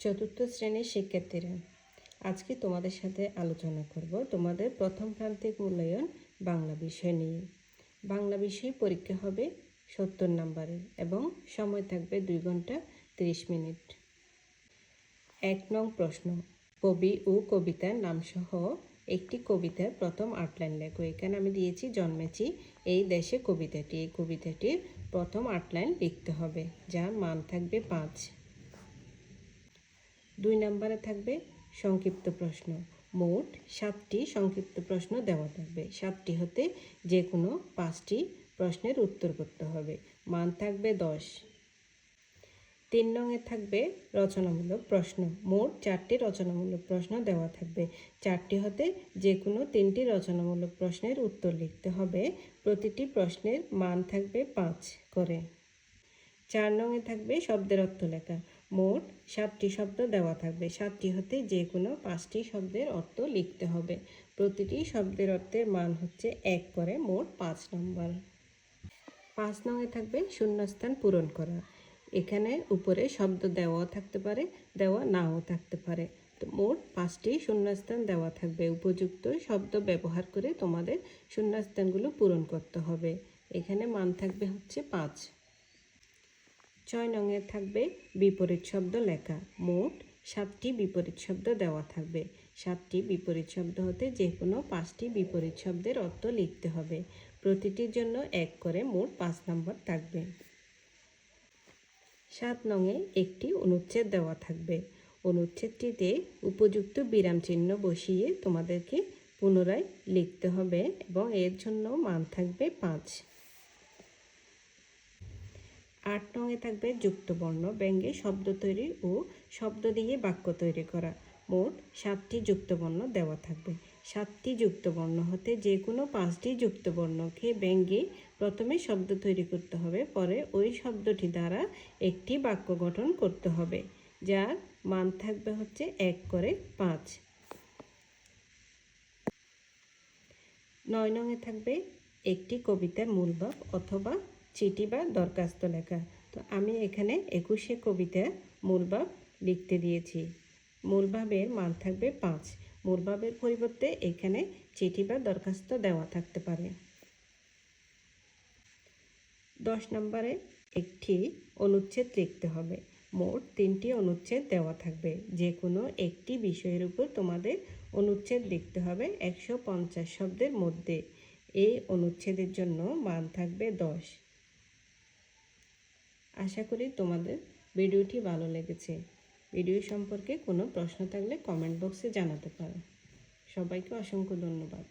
চতুর্থ শ্রেণীর শিক্ষার্থীরা, আজকে তোমাদের সাথে আলোচনা করব তোমাদের প্রথম প্রান্তিক মূল্যায়ন বাংলা বিষয় নিয়ে। বাংলা বিষয় পরীক্ষা হবে 70 নম্বরের এবং সময় থাকবে 2 ঘন্টা 30 মিনিট। 1 নং প্রশ্ন, কবি ও কবিতার নামসহ একটি কবিতার প্রথম 8 লাইন লেখো। এখানে আমি দিয়েছি জন্মেছি এই দেশে কবিতাটি। এই কবিতাটির প্রথম 8 লাইন লিখতে হবে, যার মান থাকবে 5। 2 নম্বরে থাকবে সংক্ষিপ্ত প্রশ্ন। মোট 7টি সংক্ষিপ্ত প্রশ্ন দেওয়া থাকবে। 7টি হতে যে কোনো 5টি প্রশ্নের উত্তর করতে হবে। মান থাকবে 10। 3 নংয়ে থাকবে রচনামূলক প্রশ্ন। মোট 4টি রচনামূলক প্রশ্ন দেওয়া থাকবে। 4টি হতে যে কোনো 3টি রচনামূলক প্রশ্নের উত্তর লিখতে হবে। প্রতিটি প্রশ্নের মান থাকবে 5 করে। 4 নংয়ে থাকবে শব্দের অর্থ লেখা। মোট 7টি শব্দ দেওয়া থাকবে। 7টি হতে যে কোনো 5টি শব্দের অর্থ লিখতে হবে। প্রতিটি শব্দের অর্থের মান হচ্ছে 1 করে, মোট 5 নম্বর। 5 নংয়ে থাকবে শূন্যস্থান পূরণ করা। এখানে উপরে শব্দ দেওয়াও থাকতে পারে, দেওয়া নাও থাকতে পারে। তো মোট 5টি শূন্যস্থান দেওয়া থাকবে। উপযুক্ত শব্দ ব্যবহার করে তোমাদের শূন্যস্থানগুলো পূরণ করতে হবে। এখানে মান থাকবে হচ্ছে 5। 6 নংয়ে থাকবে বিপরীত শব্দ লেখা। মোট 7টি বিপরীত শব্দ দেওয়া থাকবে। 7টি বিপরীত শব্দ হতে যে কোনো 5টি বিপরীত শব্দের অর্থ লিখতে হবে। প্রতিটির জন্য 1 করে, মোট 5 নম্বর থাকবে। 7 নংয়ে একটি অনুচ্ছেদ দেওয়া থাকবে। অনুচ্ছেদটিতে উপযুক্ত বিরাম চিহ্ন বসিয়ে তোমাদেরকে পুনরায় লিখতে হবে এবং এর জন্য মান থাকবে 5। 8 নংয়ে থাকবে যুক্তবর্ণ, ব্যঙ্গে শব্দ তৈরি ও শব্দ দিয়ে বাক্য তৈরি করা। মোট 7টি যুক্তবর্ণ দেওয়া থাকবে। 7টি যুক্তবর্ণ হতে যে কোনো 5টি যুক্তবর্ণকে ব্যঙ্গে প্রথমে শব্দ তৈরি করতে হবে, পরে ওই শব্দটি দ্বারা একটি বাক্য গঠন করতে হবে, যার মান থাকবে হচ্ছে 1 করে 5। 9 নংয়ে থাকবে একটি কবিতার মূল ভাব অথবা চিঠি বা দরখাস্ত লেখা। তো আমি এখানে 21শে কবিতার মূল ভাব লিখতে দিয়েছি। মূল ভাবের মান থাকবে 5। মূল ভাবের পরিবর্তে এখানে চিঠি বা দরখাস্ত দেওয়া থাকতে পারে। 10 নম্বরে একটি অনুচ্ছেদ লিখতে হবে। মোট 3টি অনুচ্ছেদ দেওয়া থাকবে। যে কোনো একটি বিষয়ের উপর তোমাদের অনুচ্ছেদ লিখতে হবে 150 শব্দের মধ্যে। এই অনুচ্ছেদের জন্য মান থাকবে 10। আশা করি তোমাদের ভিডিওটি ভালো লেগেছে। ভিডিও সম্পর্কে কোনো প্রশ্ন থাকলে কমেন্ট বক্সে জানাতে পারো। সবাইকে অসংখ্য ধন্যবাদ।